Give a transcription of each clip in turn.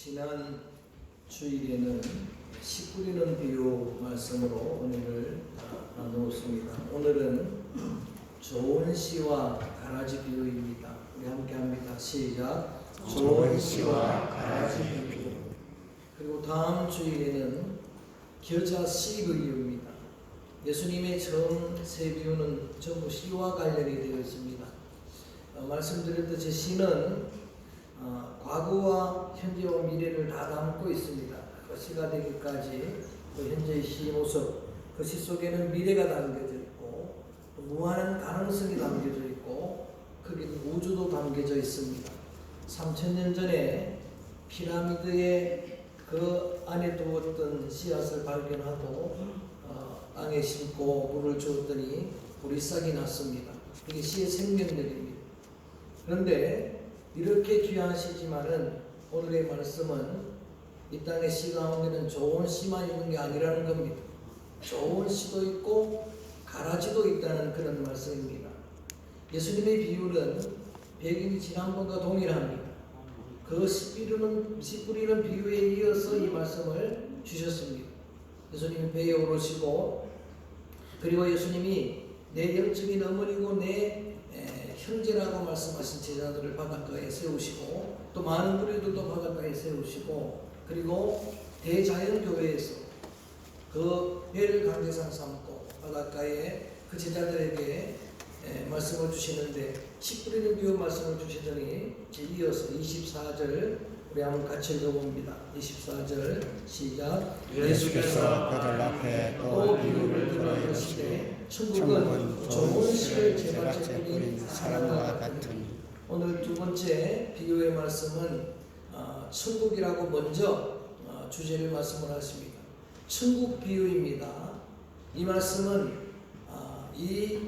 지난 주일에는 씨 뿌리는 비유 말씀으로 은혜를 나누었습니다. 오늘은 좋은 씨와 가라지 비유입니다. 우리 함께 합니다. 시작. 좋은 씨와 가라지 비유. 그리고 다음 주일에는 겨자 씨 비유입니다. 예수님의 처음 세 비유는 전부 씨와 관련이 되어 있습니다. 말씀드렸듯이 씨는 과거와 현재와 미래를 다 담고 있습니다. 그 씨가 되기까지 그 현재의 씨 모습, 그 씨 속에는 미래가 담겨져 있고 무한한 가능성이 담겨져 있고 거기는 우주도 담겨져 있습니다. 3000년 전에 피라미드에 그 안에 두었던 씨앗을 발견하고 땅에 심고 물을 주었더니 뿌리 싹이 났습니다. 이게 씨의 생명력입니다. 그런데 이렇게 귀한 씨지만은 오늘의 말씀은 이 땅의 씨 가운데는 좋은 씨만 있는 게 아니라는 겁니다. 좋은 씨도 있고 가라지도 있다는 그런 말씀입니다. 예수님의 비유는 배경이 지난번과 동일합니다. 그 씨 뿌리는 비유에 이어서 이 말씀을 주셨습니다. 예수님이 배에 오르시고 그리고 예수님이 내 영적인 어머니고 내 형제라고 말씀하신 제자들을 바닷가에 세우시고 또 많은 무리들도 바닷가에 세우시고 그리고 대자연교회에서 그 배를 강대상 삼고 바닷가에 그 제자들에게 말씀을 주시는데 씨 뿌리는 비유 말씀을 주시더니 이어서 24절 우리 한번 같이 읽어봅니다. 24절 시작. 예수께서 그들 앞에 또 비유를 들어 이르시되 천국은 좋은 씨를 제밭에 뿌린 사람과 같으니. 오늘 두 번째 비유의 말씀은 천국이라고 먼저 주제를 말씀을 하십니다. 천국 비유입니다. 이 말씀은 이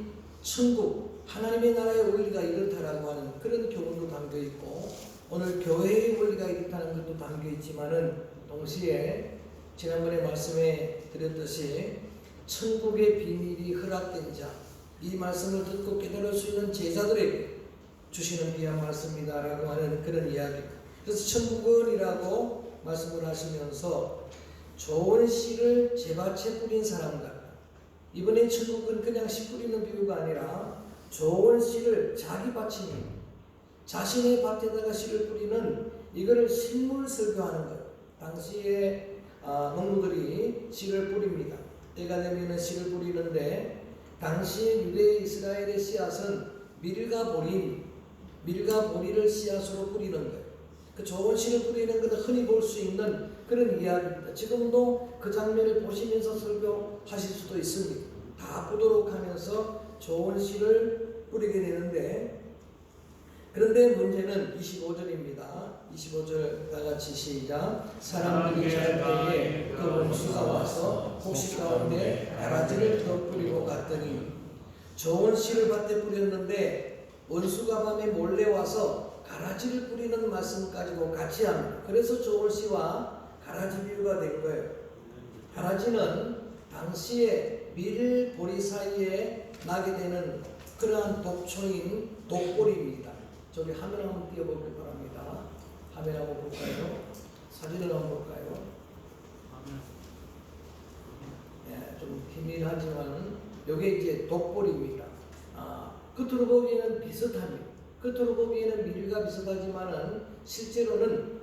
천국 하나님의 나라의 원리가 이렇다라고 하는 그런 교훈도 담겨 있고 오늘 교회의 원리가 이렇다는 것도 담겨 있지만은 동시에 지난번에 말씀해 드렸듯이 천국의 비밀이 허락된 자, 이 말씀을 듣고 깨달을 수 있는 제자들에게 주시는 귀한 말씀이다라고 하는 그런 이야기입니다. 그래서 천국은이라고 말씀을 하시면서 좋은 씨를 제밭에 뿌린 사람과 이번에 천국은 그냥 씨 뿌리는 비유가 아니라 좋은 씨를 자기 밭에 자신의 밭에다가 씨를 뿌리는 이거를 식물 설교하는 거예요. 당시에 농부들이 씨를 뿌립니다. 때가 되면 씨를 뿌리는데 당시에 유대 이스라엘의 씨앗은 밀과 보리를 씨앗으로 뿌리는 거예요. 그 좋은 씨를 뿌리는 것을 흔히 볼 수 있는 그런 이야기입니다. 지금도 그 장면을 보시면서 설교하실 수도 있습니다. 다 뿌도록 하면서 좋은 씨를 뿌리게 되는데 그런데 문제는 25절입니다. 25절 다같이 시작. 사람들이 잘 때에 그 원수가 와서 혹시 가운데 가라지를 더 뿌리고 갔더니 좋은 씨를 밭에 뿌렸는데 원수가 밤에 몰래 와서 가라지를 뿌리는 말씀까지도 같이 합니다. 그래서 좋은 씨와 가라지 비유가 된 거예요. 가라지는 당시에 밀, 보리 사이에 나게 되는 그러한 독초인 독보리입니다. 저기 화면 한번 띄워보길 바랍니다. 화면 한번 볼까요? 사진을 한번 볼까요? 네, 좀 희미하지만 이게 이제 독보리입니다. 겉으로 보기에는 비슷합니다. 겉으로 보기에는 밀과 비슷하지만은 실제로는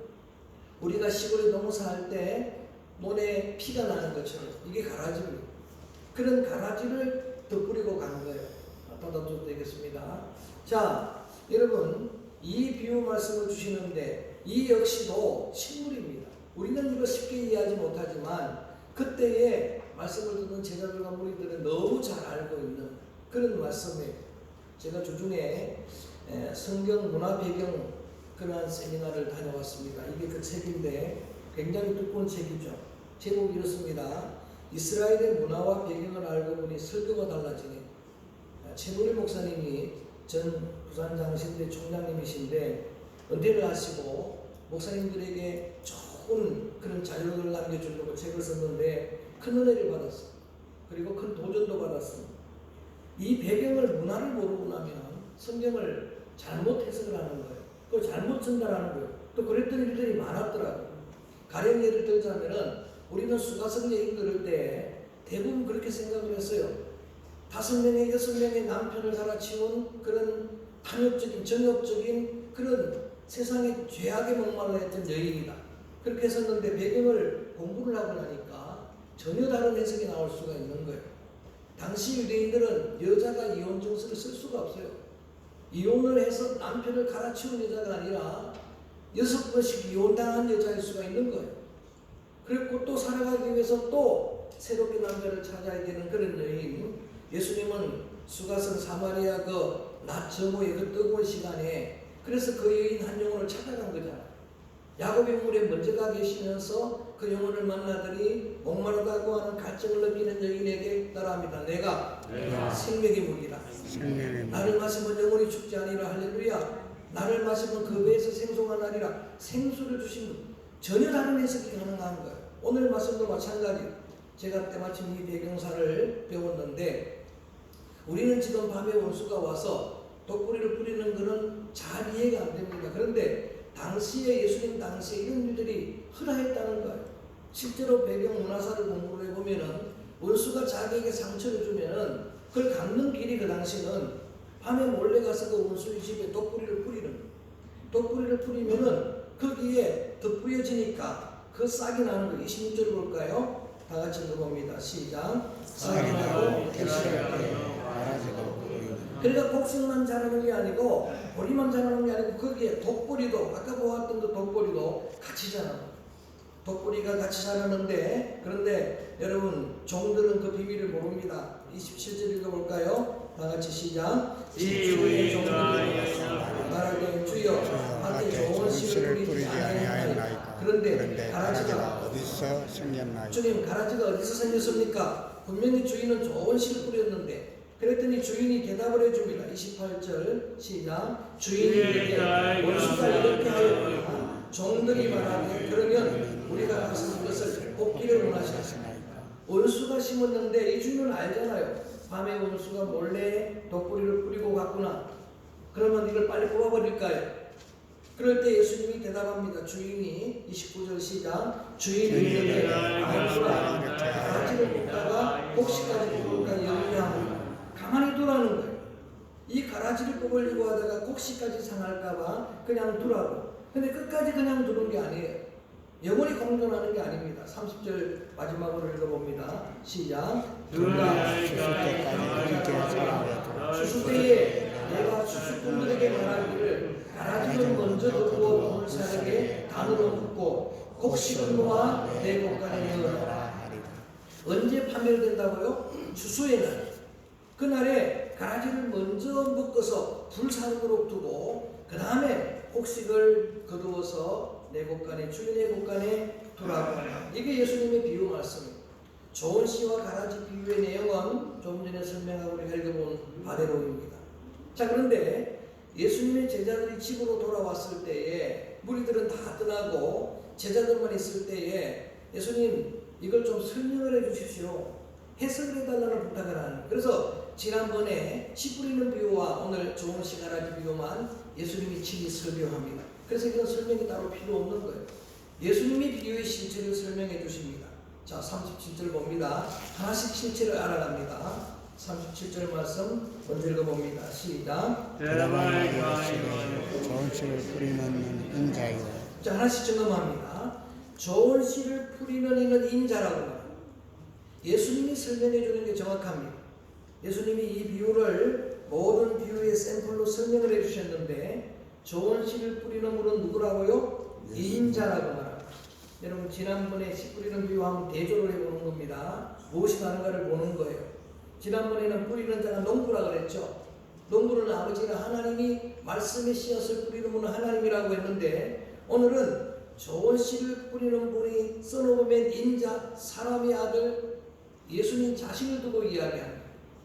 우리가 시골에 농사할 때 논에 피가 나는 것처럼 이게 가라지입니다. 그런 가라지를 더 뿌리고 간 거예요. 닫아줘도 되겠습니다. 자, 여러분 이 비유 말씀을 주시는데 이 역시도 식물입니다. 우리는 이거 쉽게 이해하지 못하지만 그때의 말씀을 듣는 제자들과 무리들은 너무 잘 알고 있는 그런 말씀이에요. 제가 주중에 성경 문화 배경 그러한 세미나를 다녀왔습니다. 이게 그 책인데 굉장히 두꺼운 책이죠. 제목이 이렇습니다. 이스라엘의 문화와 배경을 알고 보니 설교가 달라지네. 최문일 목사님이 전 부산장신대 총장님이신데 은퇴를 하시고 목사님들에게 좋은 그런 자료를 남겨주려고 책을 썼는데 큰 은혜를 받았어요. 그리고 큰 도전도 받았습니다. 이 배경을 문화를 모르고 나면 성경을 잘못 해석을 하는 거예요. 또 잘못 전달하는 거예요. 또 그랬던 일들이 많았더라고요. 가령 예를 들자면은 우리는 수가성 얘기 들을 때 대부분 그렇게 생각을 했어요. 5명의 6명의 남편을 갈아치운 그런 탐욕적인 정욕적인 그런 세상의 죄악에 목말라 했던 여인이다. 그렇게 했었는데 배경을 공부를 하고 나니까 전혀 다른 해석이 나올 수가 있는 거예요. 당시 유대인들은 여자가 이혼 증서를 쓸 수가 없어요. 이혼을 해서 남편을 갈아치운 여자가 아니라 6번씩 이혼당한 여자일 수가 있는 거예요. 그리고 또 살아가기 위해서 또 새롭게 남자를 찾아야 되는 그런 여인. 예수님은 수가성 사마리아 낮 저고의 그 뜨거운 시간에 그래서 그 여인 한 영혼을 찾아간 거잖아요. 야곱의 물에 먼저 가 계시면서 그 영혼을 만나더니 목마르다고 하는 갈증을 느끼는 여인에게 따라합니다. 내가 생명의 물이라. 나를 마시면 영혼이 죽지 아니라. 할렐루야. 나를 마시면 그 배에서 생송하나리라. 생수를 주신 분. 전혀 다른 해석이 가능한 거예요. 오늘 말씀도 마찬가지. 제가 때마침 이 배경사를 배웠는데 우리는 지금 밤에 원수가 와서 독뿌리를 뿌리는 것은 잘 이해가 안 됩니다. 그런데 당시에 예수님 당시에 이런 일들이 흔했다는 거예요. 실제로 배경 문화사를 공부를 해보면은 원수가 자기에게 상처를 주면은 그걸 갚는 길이 그 당시는 밤에 몰래 가서 그 원수의 집에 독뿌리를 뿌리는 거예요. 독뿌리를 뿌리면은 거기에 덧뿌려지니까 그 싹이 나는 거예요. 26절 볼까요? 다 같이 읽어봅니다. 시작. 싹이 나고 결실하게 그러니까 곡식만 자라는 게 아니고 보리만 자라는 게 아니고 거기에 독보리도 아까 보았던 그 독보리도 같이 자라는 독보리가 같이 자라는데 그런데 여러분 종들은 그 비밀을 모릅니다. 27절 읽어볼까요? 다 같이 시작. 주의 종들이 말하기를 주여 밖에 좋은 씨를 뿌리지 아니하였나이까. 그런데 가라지가 어디서 생겼나이까. 주님 가라지가 어디서 생겼습니까? 분명히 주인은 좋은 씨를 뿌렸는데 그랬더니 주인이 대답을 해줍니다. 28절 시작. 주인이 이르되 원수가 이렇게 하였구나. 종들이 말하되 그러면 우리가 가서 그것을 뽑기를 원하시나이까. 원수가 심었는데 이 주인은 알잖아요. 밤에 원수가 몰래 독뿌리를 뿌리고 갔구나. 그러면 이걸 빨리 뽑아버릴까요? 그럴 때 예수님이 대답합니다. 주인이 29절 시작. 주인이 이르되 아이구나. 가지를 뽑다가 곡식까지 뽑을까 염려하노라. 가만히 두라는 거예요. 이 가라지를 뽑으려고 하다가 곡식까지 상할까봐 그냥 두라고. 근데 끝까지 그냥 두는 게 아니에요. 영원히 공존하는 게 아닙니다. 30절 마지막으로 읽어봅니다. 시작. 추수 때에 내가 추수꾼들에게 말하기를 가라지를 먼저 듣고 물살에게 단으로 붓고 곡식을 모아 내 곳간에 넣어라. 언제 파멸된다고요? 추수의 날. 그날에 가라지를 먼저 묶어서 불사르도록 두고 그 다음에 곡식을 거두어서 내 곳간에 주인의 곳간에 두라고. 이게 예수님의 비유 말씀입니다. 좋은 씨와 가라지 비유의 내용은 조금 전에 설명하고 우리가 읽어본 바대로입니다. 자, 그런데 예수님의 제자들이 집으로 돌아왔을 때에 무리들은 다 떠나고 제자들만 있을 때에 예수님 이걸 좀 설명을 해 주십시오. 해석을 해달라는 부탁을 하는 거예요. 그래서 지난번에 씨 뿌리는 비유와 오늘 좋은 씨 가라지 비유만 예수님이 친히 설명합니다. 그래서 이건 설명이 따로 필요 없는 거예요. 예수님이 비유의 실체를 설명해 주십니다. 자, 37절 봅니다. 하나씩 실체를 알아갑니다. 37절 말씀 먼저 읽어봅니다. 시작. 좋은 씨를 뿌리는 인자요. 자, 하나씩 점검합니다. 좋은 씨를 뿌리는 이는 인자라고 합니다. 예수님이 설명해 주는 게 정확합니다. 예수님이 이 비유를 모든 비유의 샘플로 설명을 해 주셨는데 좋은 씨를 뿌리는 분은 누구라고요? 인자라고 말합니다. 여러분 지난번에 씨 뿌리는 비유하면 대조를 해보는 겁니다. 무엇이 다른가를 보는 거예요. 지난번에는 뿌리는 자가 농부라 그랬죠. 농부는 아버지가 하나님이 말씀의 씨앗을 뿌리는 분은 하나님이라고 했는데 오늘은 좋은 씨를 뿌리는 분이 써놓으면 인자, 사람의 아들 예수님 자신을 두고 이야기합니다.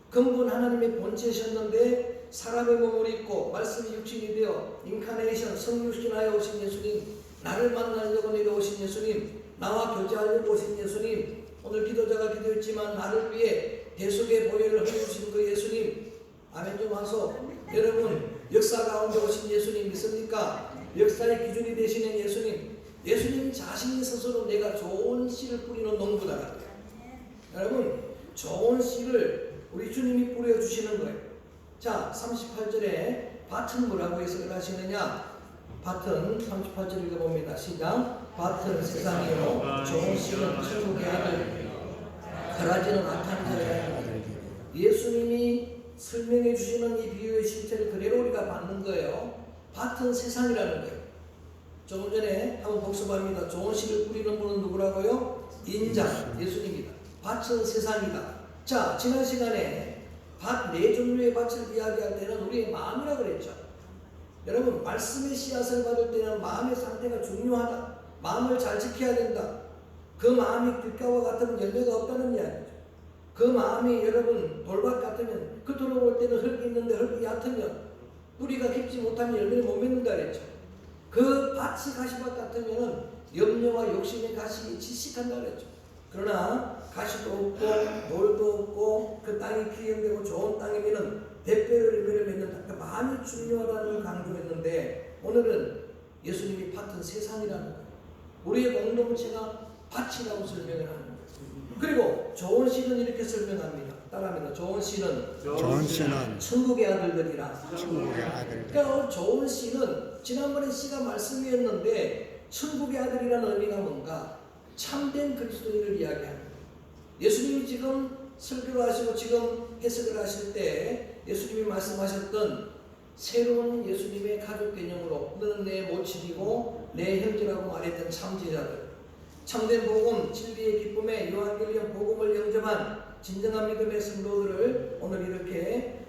근본 하나님의 본체셨는데 사람의 몸을 입고 말씀이 육신이 되어 인카네이션 성육신하여 오신 예수님, 나를 만나려고 내려오신 예수님, 나와 교제하려고 오신 예수님, 오늘 기도자가 기도했지만 나를 위해 대속의 보혈을 흘려주신 그 예수님, 아멘 좀 하소. 여러분 역사 가운데 오신 예수님 믿습니까? 역사의 기준이 되시는 예수님, 예수님 자신이 스스로 내가 좋은 씨를 뿌리는 농부다라는 거예요. 여러분, 좋은 씨를 우리 주님이 뿌려주시는 거예요. 자, 38절에 밭은 뭐라고 해석을 하시느냐? 밭은 38절 읽어봅니다. 시작. 밭은 세상이요 좋은 씨는 천국의 아들, 가라지는 악한 자의 아들. 예수님이 설명해 주시는 이 비유의 실체를 그대로 우리가 받는 거예요. 밭은 세상이라는 거예요. 조금 전에 한번 복습합니다. 좋은 씨를 뿌리는 분은 누구라고요? 인자, 예수님이다. 밭은 세상이다. 자, 지난 시간에 밭 네 종류의 밭을 이야기할 때는 우리의 마음이라고 그랬죠. 여러분, 말씀의 씨앗을 받을 때는 마음의 상태가 중요하다. 마음을 잘 지켜야 된다. 그 마음이 뒷가와 같으면 열매가 없다는 이야기죠. 그 마음이 여러분 돌밭 같으면 겉으로 볼 때는 흙이 있는데 흙이 얕으면 뿌리가 깊지 못하면 열매를 못 맺는다 그랬죠. 그 밭이 가시밭 같으면 염려와 욕심의 가시 질식한다 그랬죠. 그러나 가시도 없고 돌도 없고 그 땅이 기형되고 좋은 땅이면 대배로 열매를 맺는다. 그 마음이 중요하다는 걸 강조했는데 오늘은 예수님이 밭은 세상이라는 거예요. 우리의 공동체가 밭이라고 설명을 하는 거예요. 그리고 좋은 씨는 이렇게 설명합니다. 따라합니다. 좋은 씨는 천국의 아들들이라. 천국의 아들. 그러니까 좋은 씨는 지난번에 씨가 말씀이었는데 천국의 아들이라는 의미가 뭔가? 참된 그리스도인을 이야기합니다. 예수님이 지금 설교를 하시고 지금 해석을 하실 때 예수님이 말씀하셨던 새로운 예수님의 가족 개념으로 너는 내 모친이고 내 형제라고 말했던 참제자들, 참된 복음, 진리의 기쁨에 요한계시록 복음을 영접한 진정한 믿음의 성도들을 오늘 이렇게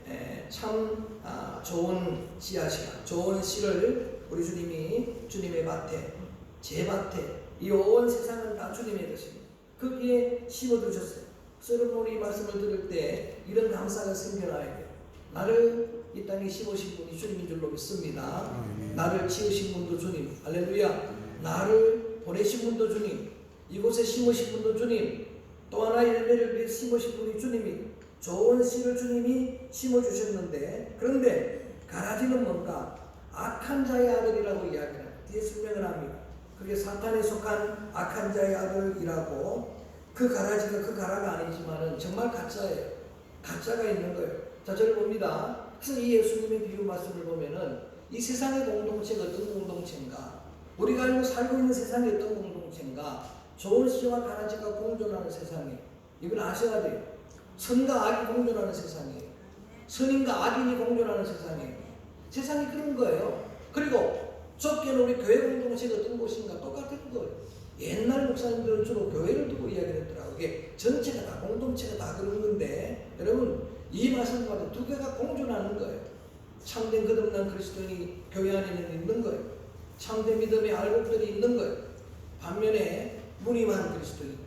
참 좋은 씨앗이야, 좋은 씨를 우리 주님이 주님의 밭에, 제 밭에, 이 온 세상은 다 주님의 것입니다. 거기에 심어두셨어요. 여러분, 이 말씀을 들을 때 이런 감사가 생겨나야 돼요. 나를 이 땅에 심으신 분이 주님인 줄로 믿습니다. 나를 지으신 분도 주님, 할렐루야. 나를 보내신 분도 주님, 이곳에 심으신 분도 주님, 또 하나 열매를 심으신 분이 주님이, 좋은 씨를 주님이 심어주셨는데, 그런데 가라지는 뭔가? 악한 자의 아들이라고 이야기해요. 뒤에 설명을 합니다. 그게 사탄에 속한 악한 자의 아들이라고. 그 가라지가 그 가라가 아니지만은 정말 가짜예요. 가짜가 있는 거예요. 자, 저를 봅니다. 그래서 이 예수님의 비유 말씀을 보면은 이 세상의 공동체가 어떤 공동체인가? 우리가 알고 살고 있는 세상이 어떤 공동체인가? 좋은 씨와 가라지가 공존하는 세상이에요. 이걸 아셔야 돼요. 선과 악이 공존하는 세상이에요. 선인과 악인이 공존하는 세상이에요. 세상이 그런 거예요. 그리고 좁게는 우리 교회 공동체가 어떤 곳인가? 똑같은 거예요. 옛날 목사님들은 주로 교회를 두고 이야기를 했더라고요. 이게 전체가 다, 공동체가 다 그런 건데, 여러분, 이 말씀과는 두 개가 공존하는 거예요. 참된 거듭난 그리스도인이 교회 안에는 있는 거예요. 참된 믿음의 알곡들이 있는 거예요. 반면에 무늬만 그리스도인,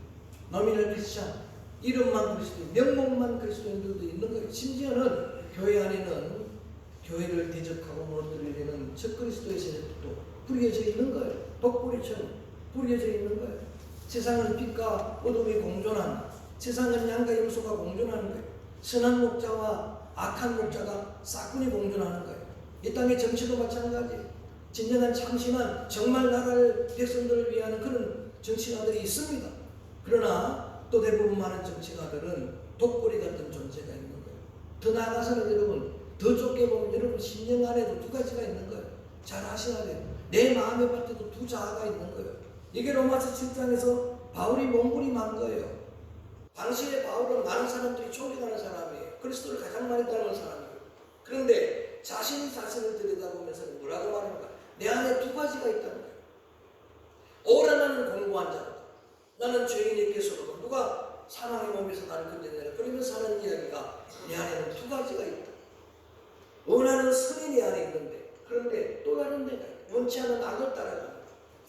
노미널 크리스찬, 이름만 그리스도인, 명목만 그리스도인들도 있는 거예요. 심지어는 교회 안에는 교회를 대적하고 무너뜨리려는 적그리스도의 세력도 뿌려져 있는 거예요. 독뿌리처럼 뿌려져 있는 거예요. 세상은 빛과 어둠이 공존한, 세상은 양과 염소가 공존하는 거예요. 선한 목자와 악한 목자가 싹군이 공존하는 거예요. 이 땅의 정치도 마찬가지예요. 진정한 참신한 정말 나라를 백성들을 위하는 그런 정치가들이 있습니다. 그러나 또 대부분 많은 정치가들은 독고리 같은 존재가 있는 거예요. 더 나아가서는 여러분, 더 좁게 보면 여러분 심령 안에도 두 가지가 있는 거예요. 잘 아셔야 돼요. 내 마음의 밭에도 두 자아가 있는 거예요. 이게 로마서 7장에서 바울이 몸부림한 거예요. 당시에 바울은 많은 사람들이 존경하는 사람이에요. 그리스도를 가장 많이 따르는 사람이에요. 그런데 자신이 자신을 들여다보면서 뭐라고 말합니까? 내 안에 두 가지가 있다는 거예요. 오라 나는 공고한 자다. 나는 죄인에게서도 누가 사망의 몸에서 나를 건져내라. 그러면서 하는 이야기가 내 안에는 두 가지가 있다. 원하는 선이 내 안에 있는데, 그런데 또 다른 데가 원치 않은 악을 따라간다.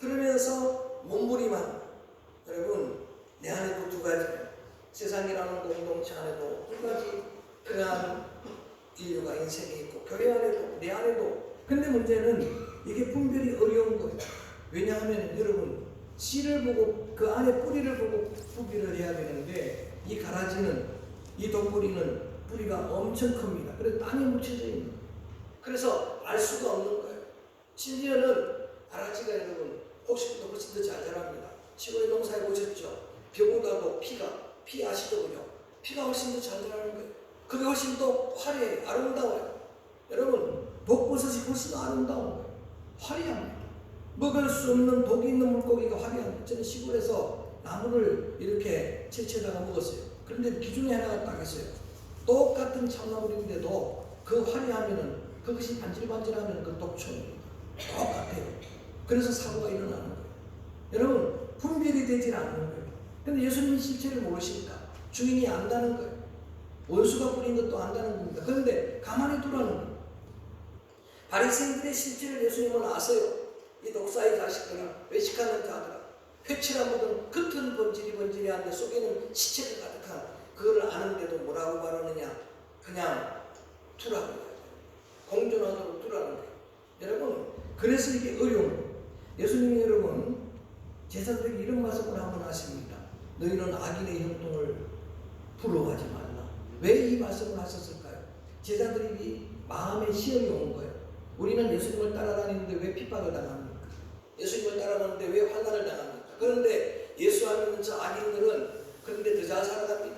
그러면서 몸부림한, 여러분, 내 안에도 두 가지예요. 세상이라는 공동체 안에도 두 가지 그러한 인류가 인생이 있고, 교회 안에도, 내 안에도. 근데 문제는 이게 분별이 어려운 거예요. 왜냐하면 여러분, 씨를 보고 그 안에 뿌리를 보고 구별을 해야 되는데, 이 가라지는, 이 독뿌리는 뿌리가 엄청 큽니다. 그래서 땅에 묻혀져 있는 거예요. 그래서 알 수가 없는 거예요. 심지어는 가라지가 여러분 곡식보다 훨씬 더 잘 자랍니다. 시골에 농사해 보셨죠? 벼보다도 피 아시죠? 그죠? 피가 훨씬 더 잘 자라는 거예요. 그게 훨씬 더 화려해, 아름다워요. 여러분, 독버섯이 훨씬 더 아름다운 거예요. 화려합니다. 먹을 수 없는 독이 있는 물고기가 화려합니다. 저는 시골에서 나무를 이렇게 채취하다가 먹었어요. 그런데 기준이 하나가 딱 있어요. 똑같은 참나물인데도 그 화려하면은, 그것이 반질반질하면 그 독초입니다. 똑같아요. 그래서 사고가 일어나는 거예요. 여러분, 분별이 되질 않는 거예요. 근데 예수님이 실체를 모르시니까 주인이 안다는 거예요. 원수가 뿌린 것도 안다는 겁니다. 그런데 가만히 두라는 거예요. 바리새인들의 실체를 예수님은 아세요. 이 독사의 자식들아, 외식하는 자들아, 회칠한 모든 겉은 번지리번지리한데 속에는 시체가 가득한, 그걸 아는데도 뭐라고 말하느냐? 그냥 두라고 해요. 공존하도록 두라는 거예요. 여러분, 그래서 이게 어려운 거예요. 예수님이 여러분 제자들에게 이런 말씀을 한번 하십니다. 너희는 악인의 형통을 부러워하지 말라. 왜 이 말씀을 하셨을까요? 제자들이 마음의 시험이 온 거예요. 우리는 예수님을 따라다니는데 왜 핍박을 당합니까? 예수님을 따라다니는데 왜 환난을 당합니까? 그런데 예수 안 믿는 저 악인들은 그런데 더 잘 살아갑니다.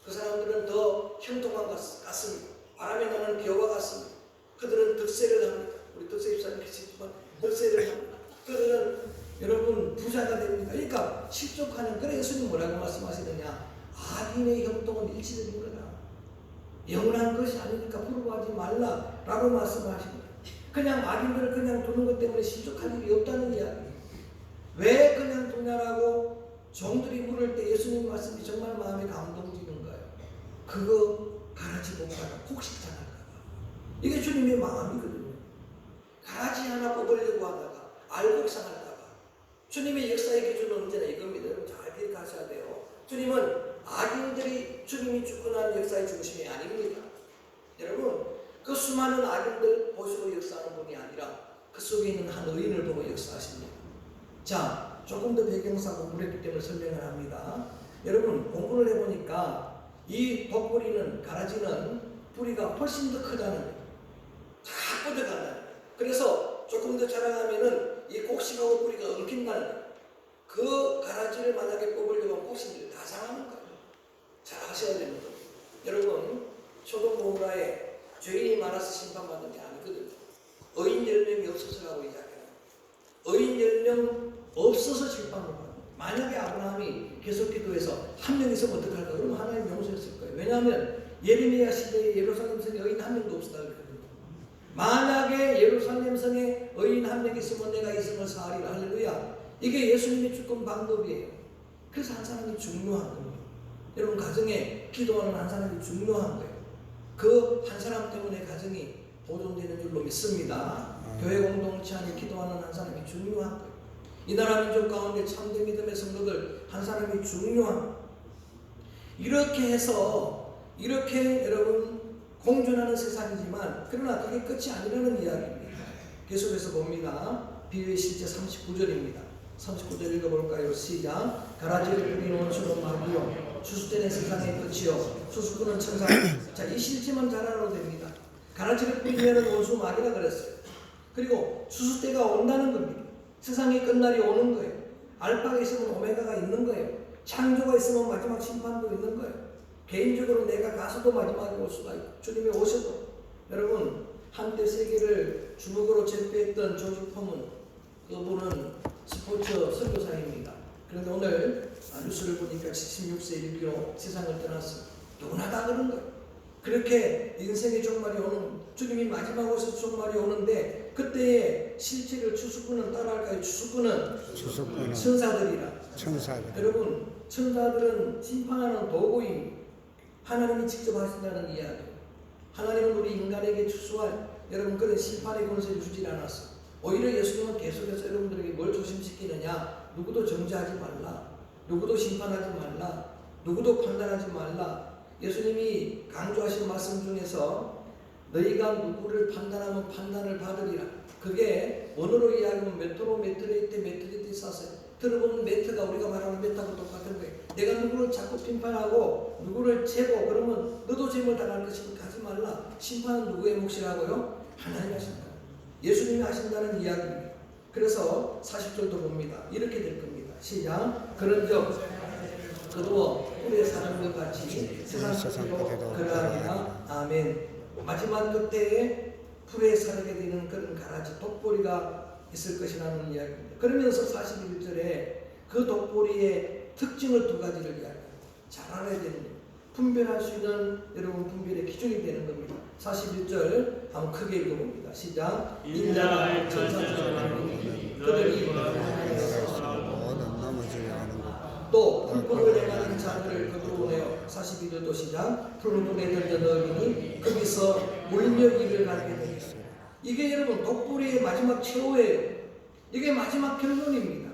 그 사람들은 더 형통한 것 같습니다. 바람에 나는 비와 같습니다. 그들은 득세를 합니다. 우리 득세 입사님 계시지만 득세를 합니다. 그들은 여러분 부자가 됩니다. 그러니까 실족하는, 그래 예수님 뭐라고 말씀하시느냐? 악인의 형통은 일시적인 거다. 영원한 것이 아니니까 부러워하지 말라라고 말씀하십니다. 그냥 악인들을 그냥 두는 것 때문에 실족할 일이 없다는 이야기예요. 왜 그냥 두냐라고 종들이 물을 때 예수님 말씀이 정말 마음에 감동지는 거예요. 그거 가라지 뽑다가 혹시 잘할까 봐. 이게 주님의 마음이거든요. 가라지 하나 뽑으려고 하다가 알곡상할까 봐. 주님의 역사의 기준은 언제나 이겁니다. 여러분 잘 기억하셔야 돼요. 주님은 악인들이 주님이 주권하는 역사의 중심이 아닙니다. 여러분, 그 수많은 악인들 보시고 역사하는 분이 아니라 그 속에 있는 한 의인을 보고 역사하십니다. 자, 조금 더 배경사 공부를 했기 때문에 설명을 합니다. 여러분, 공부를 해보니까 이 독뿌리는, 가라지는 뿌리가 훨씬 더 크다는 거예요. 다 뻗어간다는 거예요. 그래서 조금 더 자라가면은 이 곡식하고 뿌리가 엉킨다는 거예요. 그 가라지를 만약에 뽑으려고 하면 곡식들이 다 상하는 거예요. 잘 하셔야 되는 거예요. 여러분, 소돔고모라에 죄인이 많아서 심판받는 게 아니거든요. 의인 10명이 없어서라고 이야기해요. 의인 10명 없어서 심판을 받아요. 만약에 아브라함이 계속 기도해서 한 명 있으면 어떡할까? 그러면 하나님 용서했을 거예요. 왜냐하면 예레미야 시대에 예루살렘 성에 의인 한 명도 없었다 그랬거든요. 만약에 예루살렘 성에 의인 한 명 있으면 내가 이 성을 사하리라. 할렐루야. 이게 예수님의 주권 방법이에요. 그래서 한 사람이 중요한 겁니다. 여러분, 가정에 기도하는 한 사람이 중요한 거예요. 그 한 사람 때문에 가정이 보존되는 줄로 믿습니다. 교회 공동체 안에 기도하는 한 사람이 중요한 거예요. 이 나라 민족 가운데 참된 믿음의 성도들 한 사람이 중요한, 이렇게 해서 이렇게 여러분 공존하는 세상이지만 그러나 그게 끝이 아니라는 이야기입니다. 계속해서 봅니다. 비유의 실제 39절입니다. 39절 읽어볼까요? 시작. 가라지를 뿌린 원수는 마귀요, 추수때는 세상의 끝이요, 추수꾼은 천사. 자, 이 실체만 잘 알아도 됩니다. 가라지를 뿌리면 원수 마귀라 그랬어요. 그리고 추수때가 온다는 겁니다. 세상의 끝날이 오는 거예요. 알파가 있으면 오메가가 있는 거예요. 창조가 있으면 마지막 심판도 있는 거예요. 개인적으로 내가 가서도 마지막에 올 수가 있고 주님이 오셔도. 여러분, 한때 세계를 주먹으로 제패했던 조지 펌은, 그분은 스포츠 선교사입니다. 그런데 오늘 뉴스를 보니까 76세 일기로 세상을 떠났어요. 누구나 다 그런 거예요. 그렇게 인생의 종말이 오는, 주님이 마지막 오셔서 종말이 오는데 그때의 실체를 추수꾼은 따라할까요? 추수꾼은 천사들이라. 천사들. 여러분, 천사들은 심판하는 도구입니다. 하나님이 직접 하신다는 이야기. 하나님은 우리 인간에게 추수할 여러분 그런 심판의 권세를 주지 않았어요. 오히려 예수님은 계속해서 여러분들에게 뭘 조심시키느냐? 누구도 정죄하지 말라, 누구도 심판하지 말라, 누구도 판단하지 말라. 예수님이 강조하신 말씀 중에서 너희가 누구를 판단하면 판단을 받으리라. 그게 원어로 이야기하면 메토로 메트레이테 메트리티사세. 들어보면 메트가 우리가 말하는 메타하고 똑같은 거예요. 내가 누구를 자꾸 심판하고 누구를 재고 그러면 너도 재물 당할 것이니까 하지 말라. 심판은 누구의 몫이라고요? 하나님이 하신다. 예수님이 하신다는 이야기입니다. 그래서 40절도 봅니다. 이렇게 될 겁니다. 시작. 그런즉 그도 우리의 사는 것 같이 세상 속에도 그러하리라. 아멘. 마지막 그때에 불에 사르게 되는 그런 가라지 독보리가 있을 것이라는 이야기입니다. 그러면서 41절에 그 독보리의 특징을 두 가지를 이야기합니다. 잘 알아야 되는 거예요. 분별할 수 있는 여러분 분별의 기준이 되는 겁니다. 41절 한번 크게 읽어봅니다. 시작. 인자가 전사들을 하느니 그들이 모든 넘어지려 하는 것. 또 풀무를 행하는 자들을 거두어 내어 42절도 시작. 풀무에 던져 넣으니 거기서 물며기를 가게 되겠다. 이게 여러분 독보리의 마지막 최후예요. 이게 마지막 결론입니다.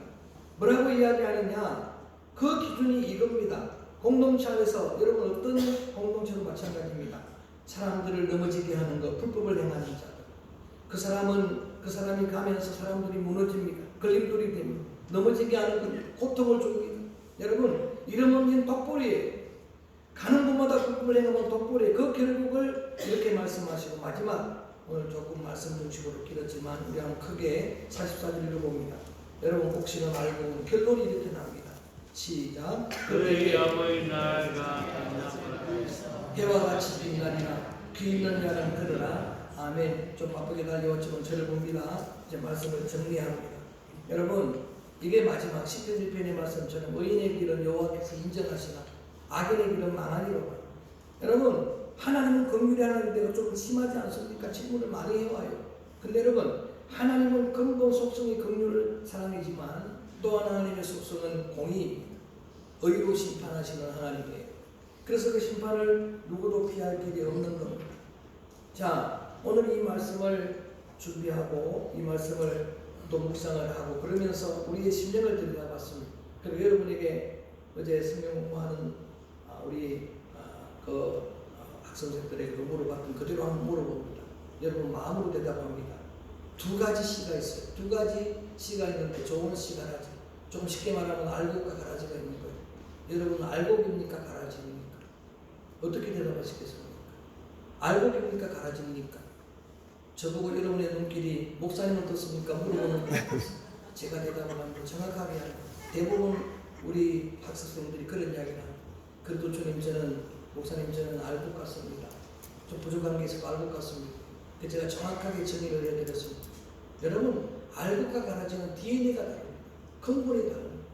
뭐라고 이야기하느냐? 그 기준이 이겁니다. 공동체 안에서 여러분 어떤 공동체도 마찬가지입니다. 사람들을 넘어지게 하는 것, 불법을 행하는 자들. 그 사람이 가면서 사람들이 무너집니다. 걸림돌이 됩니다. 넘어지게 하는 것, 고통을 줍니다. 여러분 이름 없는 독보리예요. 가는 곳마다 불법을 행하면 독보리예요. 그 결국을 이렇게 말씀하시고 마지막 오늘 조금 말씀 중심으로 길었지만 우리 한번 크게 44절 읽어봅니다. 여러분 혹시나 알고 결론이 이렇게 나옵니다. 시작. 그의 영의 날과 해와 같이 빛나리라. 귀 있는 자는 들으라. 아멘. 좀 바쁘게 달려왔지만 저를 봅니다. 이제 말씀을 정리합니다. 여러분 이게 마지막 10편 1편의 말씀처럼 의인의 길은 여호와께서 인정하시나 악인의 길은 망하리로다. 여러분 하나님은 긍휼의 하나님인데 좀 심하지 않습니까? 질문을 많이 해와요. 근데 여러분 하나님은 근본 속성이 긍휼 사랑이지만 또 하나님의 속성은 공의, 의로 심판하시는 하나님이에요. 그래서 그 심판을 누구도 피할 길이 없는 겁니다. 자, 오늘 이 말씀을 준비하고 이 말씀을 또 묵상을 하고 그러면서 우리의 심령을 들여다봤습니다. 그리고 여러분에게 어제 성경 공부하는 우리 학생들에게 물어봤던 그대로 한번 물어봅니다. 여러분 마음으로 대답합니다. 두 가지 시가 있어요. 두 가지 시가 있는데 좋은 시 가라지. 좀 쉽게 말하면 알곡과 가라지가 있는 거예요. 여러분 알곡입니까 가라지입니까? 어떻게 대답하시겠습니까? 알곡입니까 가라지입니까? 저보고 여러분의 눈길이 목사님 어떻습니까? 물어보는 거예요. 제가 대답을 하면 정확하게 하는 대부분 우리 학생들이 그런 이야기를 합니다. 그래도 주님 저는 목사님 저는 알곡 같습니다. 좀 부족한 게 있어서 알곡 같습니다. 제가 정확하게 정의를 해드렸습니다. 여러분 알곡과 가라지는 DNA가 다릅니다. 근본이 다릅니다.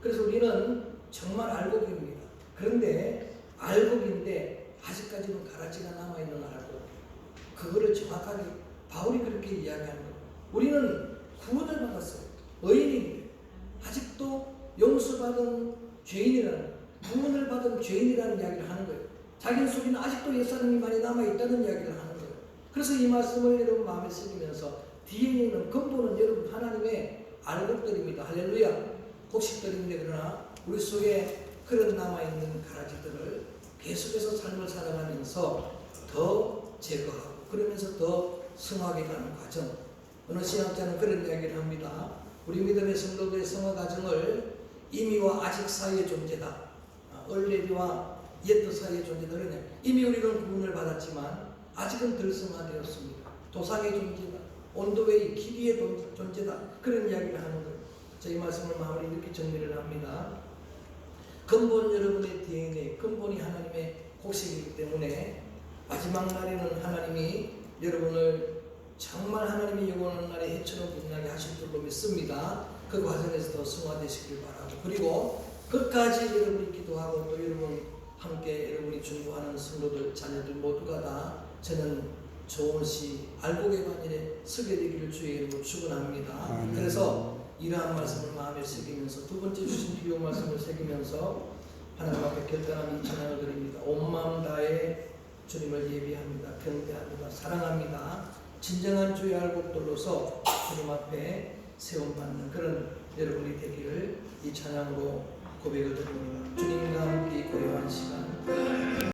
그래서 우리는 정말 알곡입니다. 그런데 알곡인데 아직까지는 가라지가 남아있는 알곡. 그거를 정확하게 바울이 그렇게 이야기하는 거예요. 우리는 구원을 받았어요. 의인인데 아직도 용서받은 죄인이라는 구원을 받은 죄인이라는 이야기를 하는 거예요. 자기 속에는 아직도 옛사람이 많이 남아있다는 이야기를 하는 거예요. 그래서 이 말씀을 여러분 마음에 새기면서 DNA는 근본은 여러분 하나님의 알곡들입니다. 할렐루야. 곡식들인데 그러나 우리 속에 그런 남아있는 가라지들을 계속해서 삶을 살아가면서 더 제거하고 그러면서 더 성화하게 가는 과정. 어느 신학자는 그런 이야기를 합니다. 우리 믿음의 성도들의 성화 과정을 이미와 아직 사이의 존재다. 얼레리와 옛 사이의 존재다. 그러냐. 이미 우리는 구원을 받았지만 아직은 덜 성화되었습니다. 도상의 존재다. 온도웨이 길이의 존재다. 그런 이야기를 하는 거예요. 저희 말씀을 마무리 이렇게 정리를 합니다. 근본 여러분의 DNA, 근본이 하나님의 곡식이기 때문에 마지막 날에는 하나님이 여러분을 정말 하나님이 영원한 날에 해처럼 빛나게 하실 줄로 믿습니다. 그 과정에서 더 승화되시길 바라고 그리고 끝까지 여러분이 기도하고 또 여러분 함께 여러분이 중보하는 성도들 자녀들 모두가 다 저는 좋은 시 알곡의 반열에 서게 되기를 주의 이름으로 축원합니다. 그래서 이러한 말씀을 마음에 새기면서 두 번째 주신 비유 말씀을 새기면서 하나님 앞에 결단한 이 찬양을 드립니다. 온 마음 다해 주님을 예비합니다. 경배합니다. 사랑합니다. 진정한 주의 알곡들로서 주님 앞에 세움받는 그런 여러분이 되기를 이 찬양으로 고백을 드립니다. 주님과 함께 고요한 시간